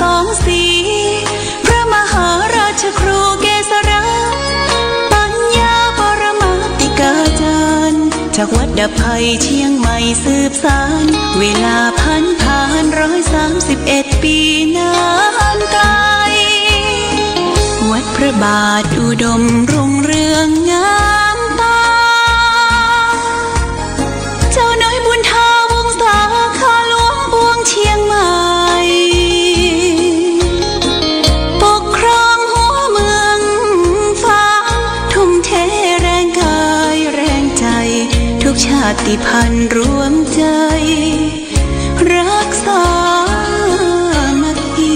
สองสีพระมหาราชครูเกษราปัญญาปรมาติกาจารย์จากวัดดับภัยเชียงใหม่สืบสานเวลาผ่าน131 ปีนานไกลวัดพระบาทอุดมรุ่งเรืองงามตาเจ้าน้อยบุญทาวงศาข้าหลวงปวงเชียงใหม่ปกครองหัวเมืองฟ้าทุ่มเทแรงกายแรงใจทุกชาติพันธุ์รวมใจรักษามัคคี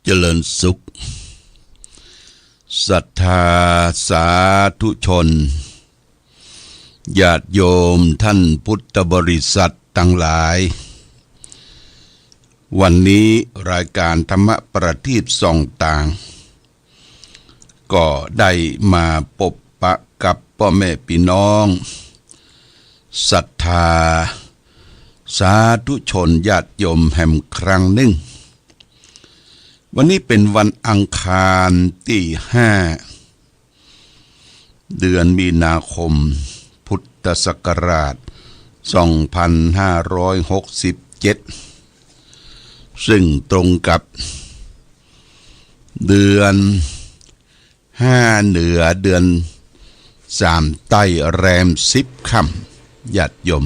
เจริญสุขศรัทธาสาธุชนญาติโยมท่านพุทธบริษัททั้งหลายวันนี้รายการธรรมประทีปส่องต่างก็ได้มาพบปะกับพ่อแม่พี่น้องศรัทธาสาธุชนญาติโยมแห่งครั้งหนึ่งวันนี้เป็นวันอังคารที่5เดือนมีนาคมพุทธศักราช2567ซึ่งตรงกับเดือน5เหนือเดือน3ใต้แรม10ค่ำญาติโยม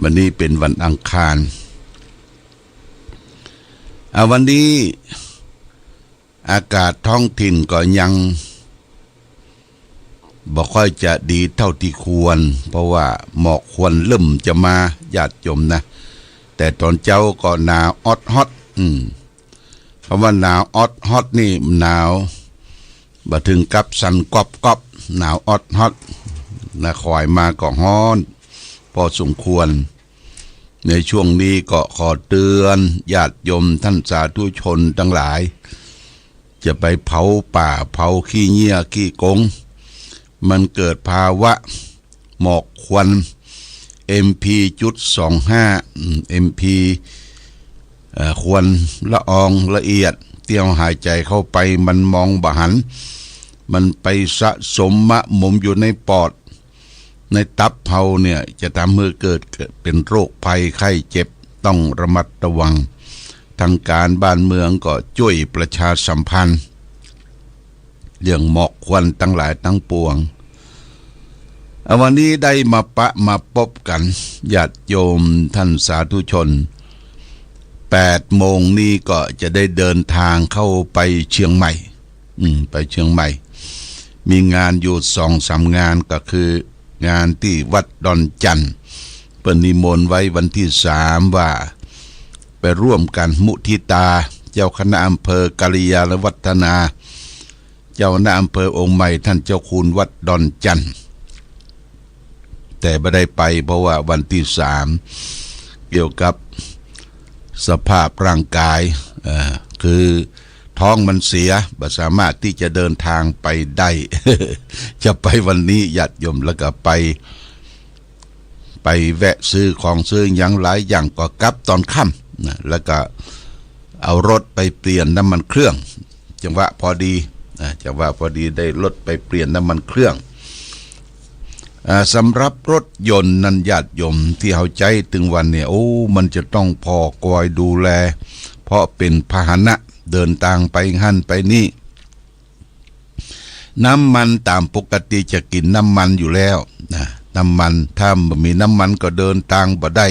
วันนี้เป็นวันอังคารวันนี้อากาศท้องถิ่นก็ยังบ่ค่อยจะดีเท่าที่ควรเพราะว่าหมอกควันเริ่มจะมาญาติโยมนะแต่ตอนเจ้าก็หนาวออดฮอตคำว่าหนาวออดฮอตนี่หนาวบ่ถึงกับสั่นกอบหนาวออดฮอตนะคอยมาก็ฮ้อนพอสมควรในช่วงนี้ก็ขอเตือนญาติโยมท่านสาธุชนทั้งหลายจะไปเผาป่าเผาขี้เหี้ยขี้กงมันเกิดภาวะหมอกควัน MP.25 MP ควันละอองละเอียดเที่ยวหายใจเข้าไปมันมองบ่หันมันไปสะสมมะมุมอยู่ในปอดในตับเฮาเนี่ยจะทำให้เกิดเป็นโรคภัยไข้เจ็บต้องระมัดระวังทางการบ้านเมืองก็ช่วยประชาสัมพันธ์เรื่องหมอกควันทั้งหลายทั้งปวงวันนี้ได้มาพบกันญาติโยมท่านสาธุชน8 โมงนี้ก็จะได้เดินทางเข้าไปเชียงใหม่ไปเชียงใหม่มีงานอยู่2-3 งานก็คืองานที่วัดดอนจันทร์เปิ้นนิมนต์ไว้วันที่3ว่าไปร่วมกันมุทิตาเจ้าคณะอำเภอกัลยาณวัฒนาเจ้าคณะอำเภอองค์ใหม่ท่านเจ้าคุณวัดดอนจันทร์แต่ไม่ได้ไปเพราะว่าวันที่3เกี่ยวกับสภาพร่างกายคือท้องมันเสียบ่สามารถที่จะเดินทางไปได้ จะไปวันนี้ญาติโยมแล้วก็ไปแวะซื้อของซื้ออย่างหลายอย่างก็กลับตอนค่ำนะแล้วก็เอารถไปเปลี่ยนน้ำมันเครื่องจังหวะพอดีได้รถไปเปลี่ยนน้ำมันเครื่องสำหรับรถยนต์นั้นญาติโยมที่เอาใจถึงวันเนี่ยมันจะต้องพอคอยดูแลเพราะเป็นพาหนะเดินทางไปหั่นไปนี่น้ำมันตามปกติจะกินน้ำมันอยู่แล้วนะน้ำมันถ้าไม่มีน้ำมันก็เดินทางบ่ได้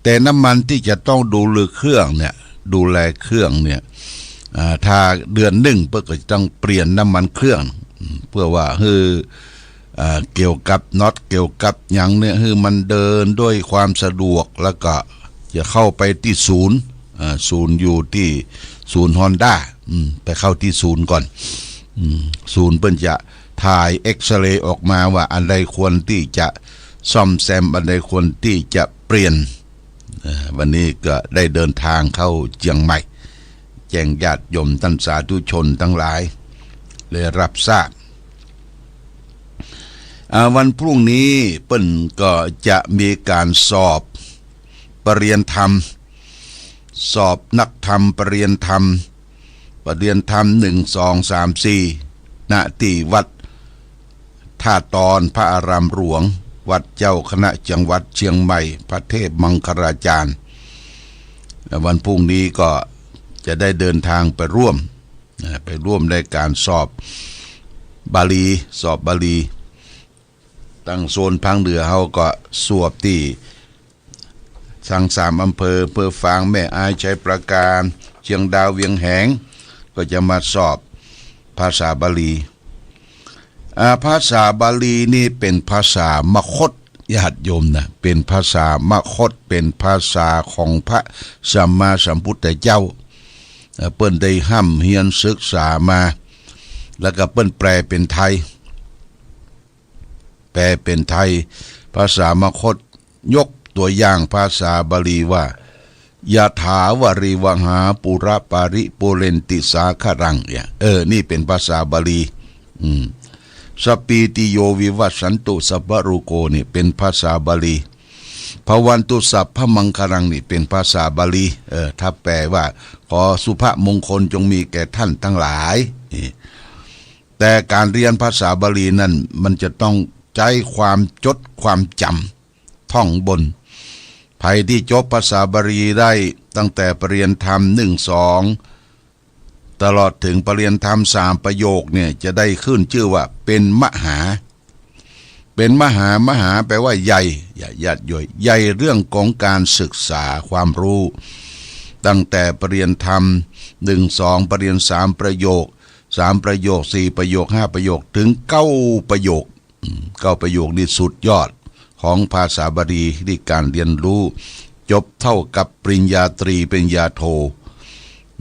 แต่น้ำมันที่จะต้องดูแลเครื่องเนี่ยถ้าเดือนหนึ่งเพื่อก็จะต้องเปลี่ยนน้ำมันเครื่องเพื่อว่าเกี่ยวกับน็อตเกี่ยวกับหยังเนี่ยมันเดินด้วยความสะดวกแล้วก็จะเข้าไปที่ศูนย์ ศูนย์อยู่ที่ศูนย์ฮอนด้าไปเข้าที่ศูนย์ก่อนศูนย์เปิ้นจะถ่ายเอ็กซเรย์ออกมาว่าอันใดควรที่จะซ่อมแซมอันใดควรที่จะเปลี่ยนวันนี้ก็ได้เดินทางเข้าเชียงใหม่แจ้งญาติโยมท่านสาธุชนทั้งหลายเลยรับทราบวันพรุ่งนี้เปิ้นก็จะมีการสอบปรริญญาธรรมสอบนักธรรมปรริญญาธรรม1 2 3 4ณที่วัดท่าตอนพระอารามหลวงวัดเจ้าคณะจังหวัดเชียงใหม่พระเทพมังคลาจารย์วันพรุ่งนี้ก็จะได้เดินทางไปร่วมในการสอบบาลีตั้งโซนภาคเหนือเขาก็สวบที่ทั้ง3อำเภออำเภอฝางแม่อายชัยประการเชียงดาวเวียงแหงก็จะมาสอบภาษาบาลีภาษาบาลีนี่เป็นภาษามคธญาติโยมนะเป็นภาษามคธเป็นภาษาของพระสัมมาสัมพุทธเจ้าเปิ้นได้ห้ำเฮียนศึกษามาแล้วก็เปิ้นแปลเป็นไทยภาษามคธยกตัวอย่างภาษาบาลีว่ายะถาวริวหาปุระปาริปุเรนติสาครังเนี่ยนี่เป็นภาษาบาลีสปีติโยวิวัสสันตุสัพพรุโกนี่เป็นภาษาบาลีภวันตุสัพพมังคลังนี่เป็นภาษาบาลีถ้าแปลว่าขอสุภมงคลจงมีแก่ท่านทั้งหลายแต่การเรียนภาษาบาลีนั้นมันจะต้องใช้ความจดความจำท่องบนใครที่จบภาษาบาลีได้ตั้งแต่ปรริญญาธรรม1 2ตลอดถึงปรริญญาธรรม3ประโยคเนี่ยจะได้ขึ้นชื่อว่าเป็นมหาแปลว่าใหญ่ญาติโยมใหญ่เรื่องของการศึกษาความรู้ตั้งแต่ปรริญญาธรรม1 2ปรริญญา3ประโยค3ประโยค4ประโยค5ประโยคถึง9ประโยค9ประโยคนี่สุดยอดของภาษาบาลีที่การเรียนรู้จบเท่ากับปริญญาตรีปริญญาโท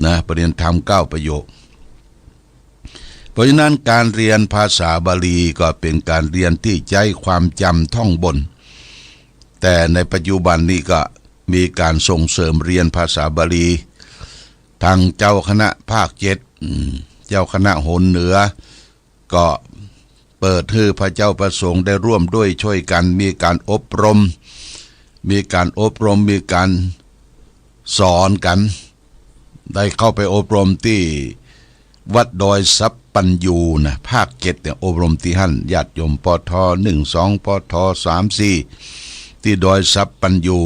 นะปรริญญาธรรม9ประโยคเพราะฉะนั้นการเรียนภาษาบาลีก็เป็นการเรียนที่ใช้ความจำท่องบนแต่ในปัจจุบันนี้ก็มีการส่งเสริมเรียนภาษาบาลีทางเจ้าคณะภาค7เจ้าคณะโหนเหนือก็เปิดให้พระเจ้าประสงค์ได้ร่วมด้วยช่วยกันมีการอบรมมีการสอนกันได้เข้าไปอบรมที่วัดดอยสัปปัญญูนะภาค7เนี่ยอบรมที่หั่นญาติโยมปท1 2ปท3 4ที่ดอยสัปปัญญู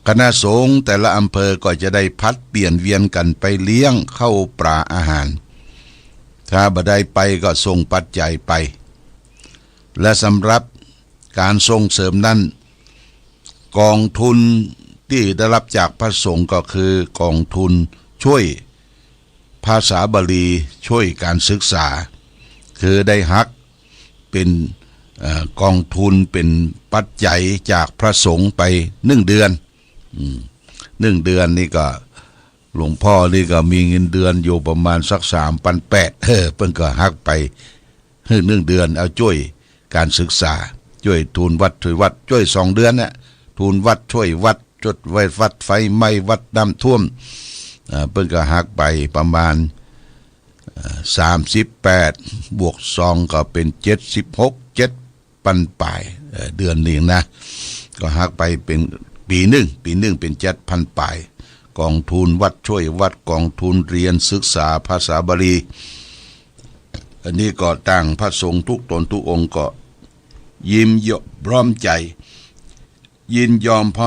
คณะสงฆ์แต่ละอำเภอก็จะได้พัดเปลี่ยนเวียนกันไปเลี้ยงเข้าปลาอาหารถ้าบ่ได้ไปก็ส่งปัจจัยไปและสำหรับการส่งเสริมนั้นกองทุนที่ได้รับจากพระสงฆ์ก็คือกองทุนช่วยภาษาบาลีช่วยการศึกษาคือได้หักเป็นกองทุนเป็นปัจจัยจากพระสงฆ์ไป1 เดือน1 เดือนนี่ก็หลวงพ่อนี่ก็มีเงินเดือนอยู่ประมาณสัก3,800เพิ่นก็หักไป1 เดือนเอาช่วยการศึกษาช่วยทุนวัดช่วย2 เดือนน่ะทุนวัดช่วยวัดจดไว้วัดไฟไหม้วัดน้ำท่วมเพิ่นก็หักไปประมาณ38บวก2ก็เป็น76 7ปันปลายเดือนนึงนะก็หักไปเป็นปีหนึ่งเป็น 7,000 ปลายกองทุนวัดช่วยวัดกองทุนเรียนศึกษาภาษาบาลีอันนี้ก็ตั้งพระสงฆ์ทุกตนทุกองค์ก็ยินยอมพร้อ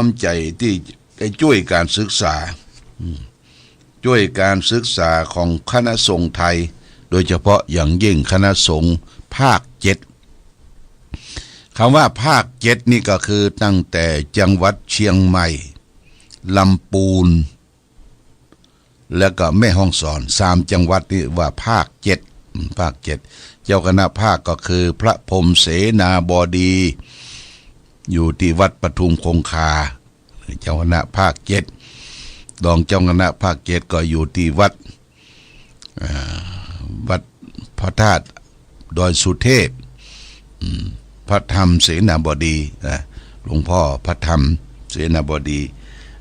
มใจที่จะช่วยการศึกษาของคณะสงฆ์ไทยโดยเฉพาะอย่างยิ่งคณะสงฆ์ภาค7คำว่าภาค7นี่ก็คือตั้งแต่จังหวัดเชียงใหม่ลำปูนแล้วก็แม่ฮ่องสอน3จังหวัดนี่ว่าภาค7เจ้าคณะภาคก็คือพระพรหมเสนาบดีอยู่ที่วัดปทุมคงคาเจ้าคณะภาค7 รองเจ้าคณะภาค7ก็อยู่ที่วัดพระธาตุดอยสุเทพพระธรรมเสนาบดีนะหลวงพ่อพระธรรมเสนาบดี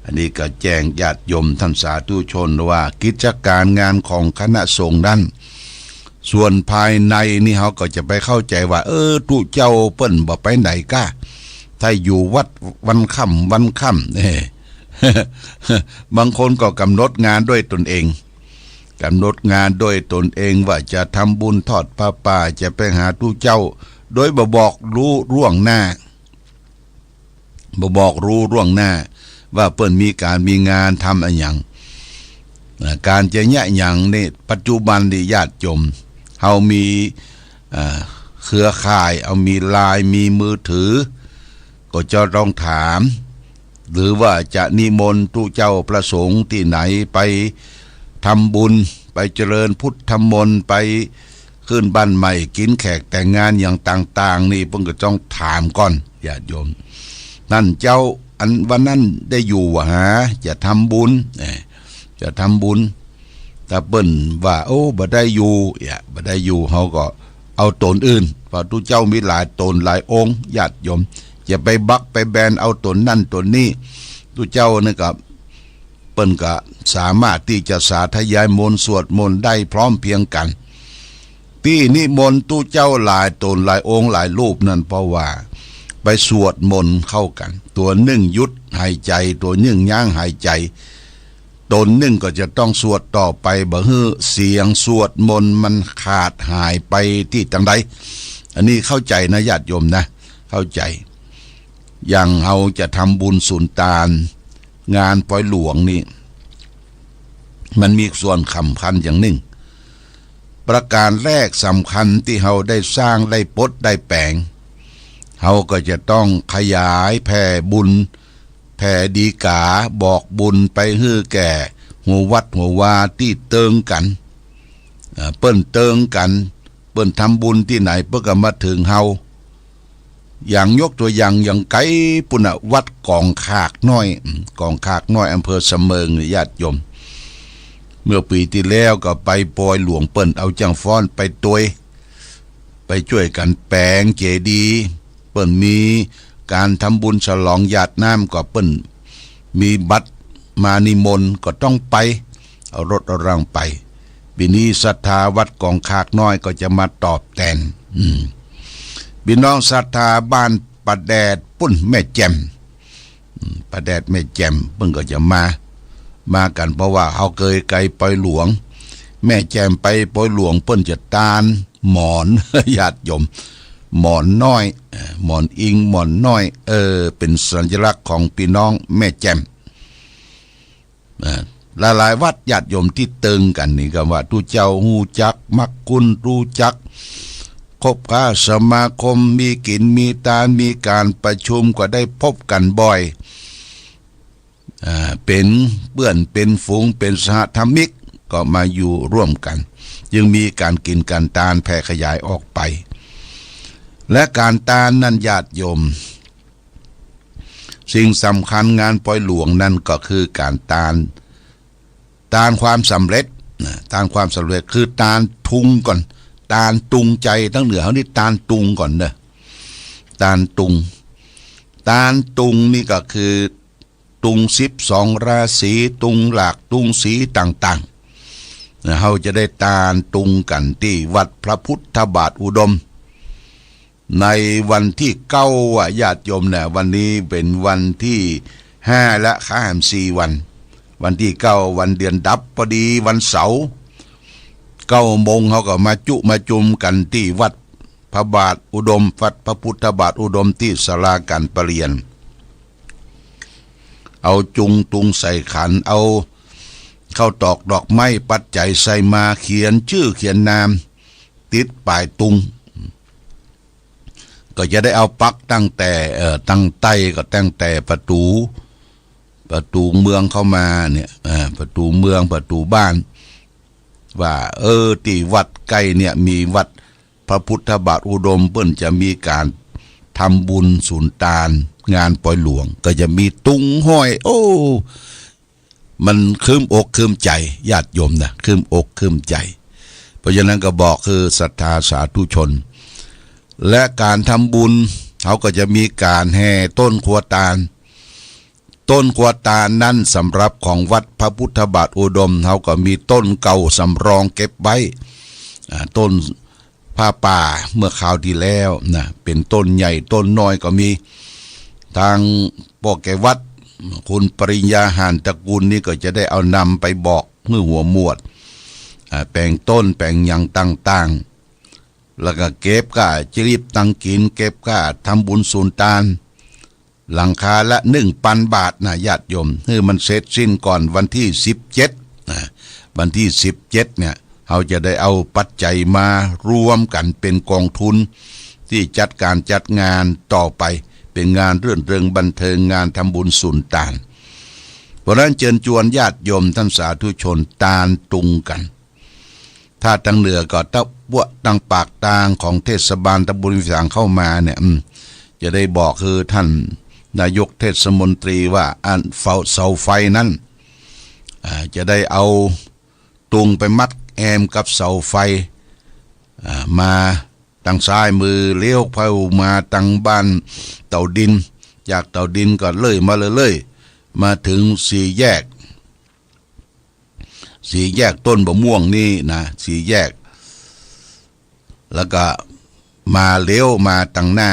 อันนี้ก็แจ้งญาติโยมท่านสาธุชนว่ากิจการงานของคณะสงฆ์นั้นส่วนภายในนี่เขาก็จะไปเข้าใจว่าตุเจ้าเปิ้นบ่ไปไหนก้าถ้าอยู่วัดวันค่ำนี่ บางคนก็กำหนดงานด้วยตนเองกำหนดงานด้วยตนเองว่าจะทำบุญทอดผ้าป่าจะไปหาตุเจ้าโดยบอกรู้ล่วงหน้าบอกรู้ล่วงหน้าว่าเปิ้นมีการมีงานทำอะไรอย่างการจะแยะอย่างนี่ปัจจุบันที่ญาติโยมเฮามีเครือข่ายเอามีไลน์มีมือถือก็จะต้องถามหรือว่าจะนิมนต์ตุเจ้าประสงค์ที่ไหนไปทำบุญไปเจริญพุทธมนต์ไปขึ้นบ้านใหม่กินแขกแต่งงานอย่างต่างๆนี่เพิ่งก็ต้องถามก่อนญาติโยมนั่นเจ้าอันวันนั้นได้อยู่หาจะทำบุญจะทำบุญแต่เปิ้นว่าบ่ได้อยู่บ่ได้อยู่เขาก็เอาตนอื่นเพราะตุเจ้ามีหลายตนหลายองค์ญาติโยมจะไปบักไปแบนเอาตนนั่นตนนี้ตุเจ้านี่ก็เปิ้นก็สามารถที่จะสาธยายมนต์สวดมนต์ได้พร้อมเพียงกันที่นิมนต์ตุเจ้าหลายตนหลายองค์หลายรูปนั่นเพราะว่าไปสวดมนต์เข้ากันตัวหนึ่งยุดหายใจตัวหนึ่งย่างหายใจตนหนึ่งก็จะต้องสวดต่อไปบ่ฮื้อเสียงสวดมนต์มันขาดหายไปที่จังใดอันนี้เข้าใจนะญาติโยมนะเข้าใจอย่างเราจะทำบุญสุนทานงานปล่อยหลวงนี่มันมีส่วนสำคัญอย่างหนึ่งประการแรกสำคัญที่เราได้สร้างได้ปลดได้แปลงเราก็จะต้องขยายแผ่บุญแผ่ดีกาบอกบุญไปให้แก่หัววัดหัววาที่เติงกันเปิ้นเติงกันเปิ้นทำบุญที่ไหนเพื่อก็มาถึงเฮาอย่างยกตัวอย่างไกลปุ่นวัดกองขากน้อยกองขากน้อยอำเภอเสมิงญาติโยมเมื่อปีที่แล้วก็ไปปอยหลวงเปิ้นเอาจังฟ้อนไปตวยไปช่วยกันแปลงเจดีย์เปิ้นมีการทำบุญฉลองหยาดน้ำก็เปิ้นมีบัตรมานิมนต์ก็ต้องไปเอารถเอารังไปปีนี้ศรัทธาวัดกองขากน้อยก็จะมาตอบแทนพี่น้องศรัทธาบ้านประแดดปุ้นแม่แจ่มประแดดแม่แจ่มเพิ่งก็จะมากันเพราะว่าเขาเคยไกลปอยหลวงแม่แจ่มไปปอยหลวงเปิ้นจะตานหมอน ญาติโยมหมอนน้อยหมอนอิงหมอนน้อยเป็นสัญลักษณ์ของพี่น้องแม่แจ่มหลายวัดญาติโยมที่เติงกันนี่ก็ว่าตุเจ้าฮู้จักมักคุณรู้จักคบค้าสมาคมมีกินมีทานมีการประชุมก็ได้พบกันบ่อยเป็นเพื่อนเป็นฝูงเป็นสหธรรมิกก็มาอยู่ร่วมกันจึงมีการกินการทานแผ่ขยายออกไปและการทานนั้นญาติโยมสิ่งสำคัญงานปล่อยหลวงนั่นก็คือการทานความสำเร็จทานความสำเร็จคือทานทุงก่อนทานตุงใจทั้งเหนือเขานี่ทานตุงก่อนเด้อทานตุงนี่ก็คือตุง12ราศีตุงหลากตุงสีต่างๆเขาจะได้ทานตุงกันที่วัดพระพุทธบาทอุดมในวันที่9ญาติโยมเนี่ยวันนี้เป็นวันที่5และข้าม4วันที่9วันเดือนดับพอดีวันเสาร์9 โมงเขาก็มาจุมกันที่วัดพระบาทอุดมวัดพระพุทธบาทอุดมที่ศาลาการประเรียนเอาจุงตุงใส่ขันเอาเข้าตอกดอกไม้ปัจจัยใส่มาเขียนชื่อเขียนนามติดปลายตุงก็จะได้เอาปักตั้งแต่ตั้งใต้ก็ตั้งแต่ประตูเมืองเข้ามาเนี่ยประตูเมืองประตูบ้านว่าที่วัดใกล้เนี่ยมีวัดพระพุทธบาทอุดมเปิ้นจะมีการทำบุญสุนทานงานปล่อยหลวงก็จะมีตุงห้อย มันคืมอกคืมใจญาติโยมนะคืมอกคืมใจเพราะฉะนั้นก็บอกคือศรัทธาสาธุชนและการทำบุญเขาก็จะมีการแห่ต้นขัวตาลต้นขัวตาลนั้นสำหรับของวัดพระพุทธบาทอุดมเขาก็มีต้นเก่าสำรองเก็บไว้ต้นผ้าป่าเมื่อคราวที่แล้วนะเป็นต้นใหญ่ต้นน้อยก็มีทางพ่อแกวัดคุณปริญญาหานตระกูลนี้ก็จะได้เอานำไปบอกเมื่อหัวหมวดแปลงต้นแปลงอย่างต่างๆแล้วก็เก็บก้าจรีบตังกินเก็บก้าทำบุญสูนตานหลังคาละ1,000 บาทนะญาติโยมคือมันเสร็จสิ้นก่อนวันที่17นะวันที่17เนี่ยเขาจะได้เอาปัจจัยมารวมกันเป็นกองทุนที่จัดการจัดงานต่อไปเป็นงานเรื่นเริงบันเทิงงานทำบุญสุนตานเพราะนั้นเชิญชวนญาติโยมท่านสาธุชนตาลตุงกันถ้าตั้งเหนือก็ตะบวตั้งปากตางของเทศบาลตำบลวิสางเข้ามาเนี่ยจะได้บอกคือท่านนายกเทศมนตรีว่าอันเสาไฟนั้นจะได้เอาตุงไปมัดแอมกับเสาไฟมาทางซ้ายมือเลี้ยวเข้ามาทางบ้านเต่าดินจากเต่าดินก็เลยมาถึงสี่แยกต้นบะม่วงนี่นะสี่แยกแล้วก็มาเลี้ยวมาทางหน้า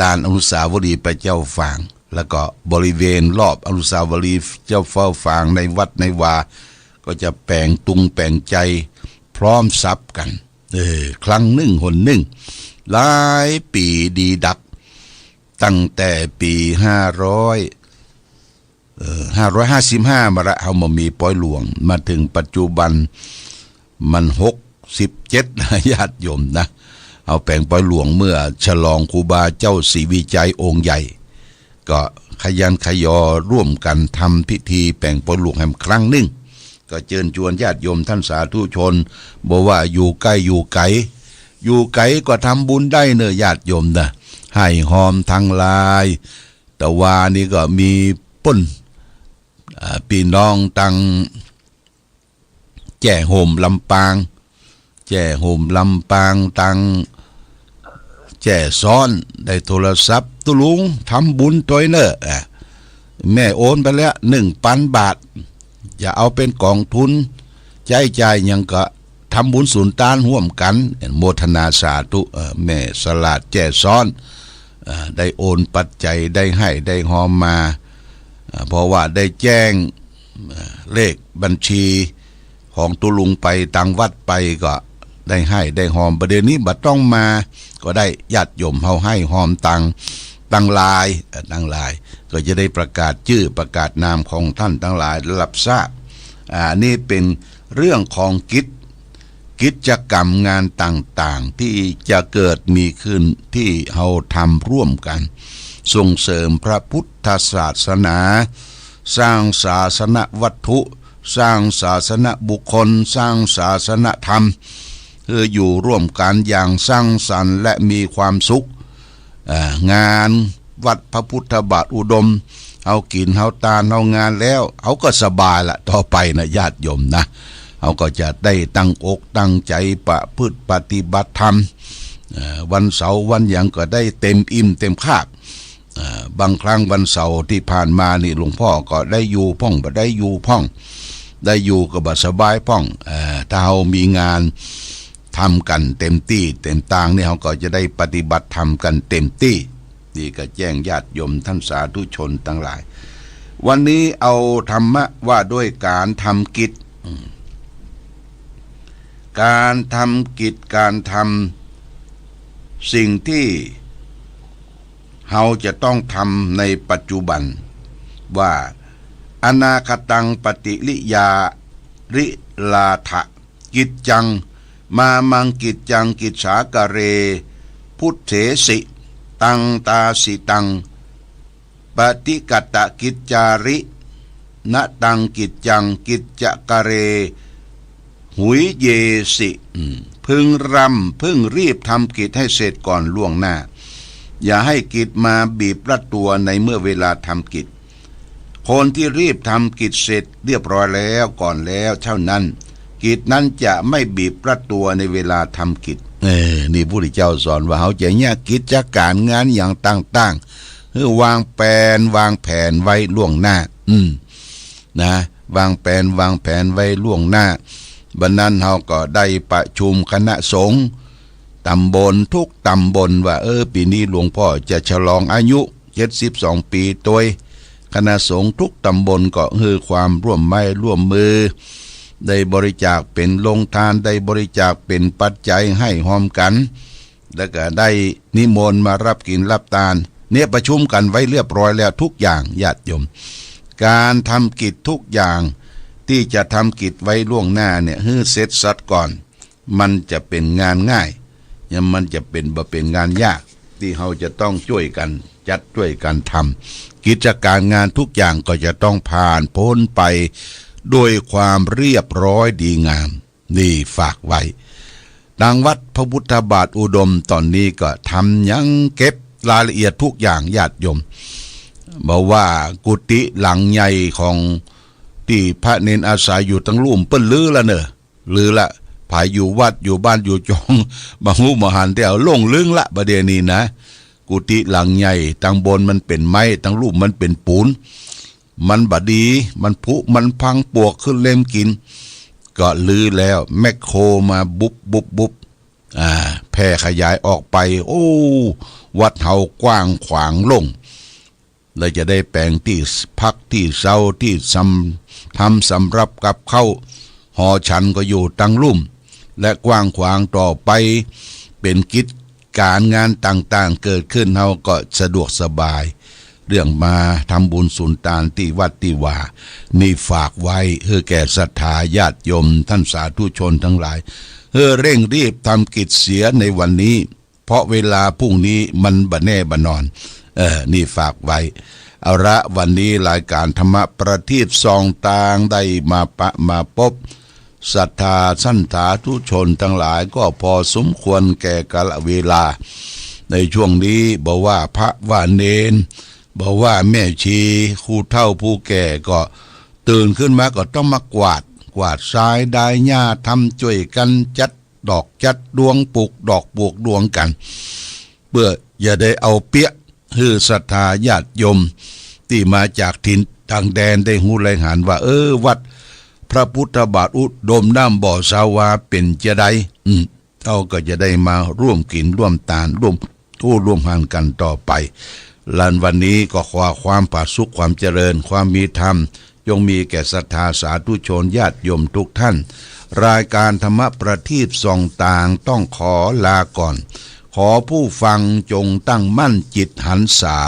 ลานอนุสาวรีย์พระเจ้าฝางแล้วก็บริเวณรอบอนุสาวรีย์เจ้าฟ้าฝางในวัดในวาก็จะแปลงตุงแปลงใจพร้อมซับกันครั้งหนึ่งหนหนึ่งหลายปีดีดักตั้งแต่ปี555มาละเขามามีปอยหลวงมาถึงปัจจุบันมัน67นะญาติโยมนะเอาแปลงปอยหลวงเมื่อฉลองครูบาเจ้าศรีวิจัยองค์ใหญ่ก็ขยันขยอร่วมกันทำพิธีแปลงปอยหลวงแห่งครั้งหนึ่งก็เชิญชวนญาติโยมท่านสาธุชนบอกว่าอยู่ใกล้อยู่ไกลก็ทำบุญได้เนอะญาติโยมนะให้หอมทางลายแต่ว่านี่ก็มีป่นพี่น้องตังแจ่โหมลำปางตังแจ่ซ้อนได้โทรศัพท์ตุลุงทำบุญตัวเนอะแม่โอนไปแล้ว1,000 บาทอย่าเอาเป็นกองทุนใจยังก็ทำบุญสุนทานร่วมกันโมทนาสาธุแม่สลาดแจ่ซ้อนได้โอนปัจจัยได้ให้ได้หอมมาเพราะว่าได้แจ้งเลขบัญชีของตุลุงไปตังวัดไปก็ได้ให้ได้หอมประเด็นนี้บัดต้องมาก็ได้ญาติโยมเฮาให้หอมตังลายก็จะได้ประกาศชื่อประกาศนามของท่านทั้งหลายรับทราบนี่เป็นเรื่องของกิจกรรมงานต่างๆที่จะเกิดมีขึ้นที่เฮาทำร่วมกันส่งเสริมพระพุทธศาสนาสร้างศาสนวัตถุสร้างศาสนบุคคลสร้างศาสนธรรมคืออยู่ร่วมกันอย่างสร้างสรรค์และมีความสุขงานวัดพระพุทธบาทอุดมเอากินเอาตาลเอางานแล้วเขาก็สบายละต่อไปนะญาติโยมนะเขาก็จะได้ตั้งอกตั้งใจประพฤติปฏิบัติธรรมวันเสาร์วันหยังก็ได้เต็มอิ่มเต็มคาบบางครั้งวันเสาร์ที่ผ่านมานี่หลวงพ่อก็ได้อยู่พ่องบ่ได้อยู่พ่องได้อยู่ก็บ่สบายพ่องถ้าเรามีงานทำกันเต็มที่เต็มตางนี่เขาก็จะได้ปฏิบัติธรรมกันเต็มที่นี่ก็แจ้งญาติโยมท่านสาธุชนทั้งหลายวันนี้เอาธรรมะว่าด้วยการทำกิจการทำสิ่งที่เราจะต้องทำในปัจจุบันว่าอนาคตังปฏิลิยาริลาทะกิจจังมามังกิจจังกิจสากะเรพุทเถสิตังตาสิตังปฏิกัตตกิจจาริณตังกิจจังกิจจกะเรหุยเยสิพึงรีบทำกิจให้เสร็จก่อนล่วงหน้าอย่าให้กิจมาบีบรัดตัวในเมื่อเวลาทำกิจ คนที่รีบทำกิจเสร็จเรียบร้อยแล้วก่อนแล้วเท่านั้นกิจนั้นจะไม่บีบรัดตัวในเวลาทำกิจนี่พระพุทธเจ้าสอนว่าเขาจะเนี่ยกิจการงานอย่างต่างๆคือวางแผนไว้ล่วงหน้านะวางแผนไว้ล่วงหน้าบัดนั้นเขาก็ได้ประชุมคณะสงฆ์ตำบลทุกตำบลว่าปีนี้หลวงพ่อจะฉลองอายุ72 ปีโดยคณะสงฆ์ทุกตำบลก็คือความร่วมไม้ร่วมมือได้บริจาคเป็นโรงทานได้บริจาคเป็นปัจจัยให้หอมกันแล้วก็ได้นิมนต์มารับกินรับทานเนี่ยประชุมกันไว้เรียบร้อยแล้วทุกอย่างญาติโยมการทำกิจทุกอย่างที่จะทำกิจไว้ล่วงหน้าเนี่ยให้เสร็จสัดก่อนมันจะเป็นงานง่ายมันจะเป็นงานยากที่เราจะต้องช่วยกันจัดช่วยกันทำกิจการงานทุกอย่างก็จะต้องผ่านพ้นไปด้วยความเรียบร้อยดีงามนี่ฝากไว้ดังวัดพระพุทธบาทอุดมตอนนี้ก็ทำยังเก็บรายละเอียดทุกอย่างญาติโยมบอกว่ากุฏิหลังใหญ่ของที่พระเนนอาศัยอยู่ตั้งลุ่มเปิ้นลือละเนอะลือละภายอยู่วัดอยู่บ้านอยู่จองบางหูมหันแต่เอาลงลึงละประเดี๋ยวนี้นะกุฏิหลังใหญ่ตั้งบนมันเป็นไม้ตั้งลุ่มมันเป็นปูนมันบดีมันผุมันพังปวกขึ้นเล่มกินก็ลือแล้วแมคโครมาบุบแผ่ขยายออกไปโอ้วัดเฮากว้างขวางลงเลยจะได้แปลงที่พักที่เศร้าที่ทำสำรับกับเข้าหอฉันก็อยู่ตั้งลุ่มและกว้างขวางต่อไปเป็นกิจการงานต่างๆเกิดขึ้นเฮาก็สะดวกสบายเรื่องมาทำบุญสุนทานที่วัดที่ว่านี่ฝากไว้เพื่อแก่ศรัทธาญาติโยมท่านสาธุชนทั้งหลายเพื่อเร่งรีบทำกิจเสียในวันนี้เพราะเวลาพรุ่งนี้มันบ่แน่บ่นอนนี่ฝากไว้เอาละวันนี้รายการธรรมะประทีปส่องตางได้มาพบศรัทธาท่านสาธุชนทั้งหลายก็พอสมควรแก่กาลเวลาในช่วงนี้บอกว่าพระว่าเนนบอกว่าแม่ชีผู้เฒ่าผู้แก่ก็ตื่นขึ้นมาก็ต้องมากวาดทรายได้หญ้าทำช่วยกันจัดดอกจัดดวงปลูกดอกปลูกดวงกันเพื่ออย่าได้เอาเปียคือศรัทธาญาติโยมที่มาจากถิ่นต่างแดนได้หูรายงานว่าวัดพระพุทธบาทอุดมน้ำบ่อสาวาเป็นจะได้เขาก็จะได้มาร่วมกินร่วมทานร่วมหานกันต่อไปลันวันนี้ก็ขอความผาสุขความเจริญความมีธรรมจงมีแก่ศรัทธาสาธุชนญาติโยมทุกท่านรายการธรรมประทีปส่องต่างต้องขอลาก่อนขอผู้ฟังจงตั้งมั่นจิตหันษา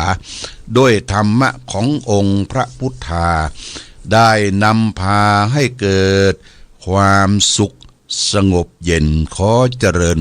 ด้วยธรรมะขององค์พระพุทธาได้นำพาให้เกิดความสุขสงบเย็นขอเจริญ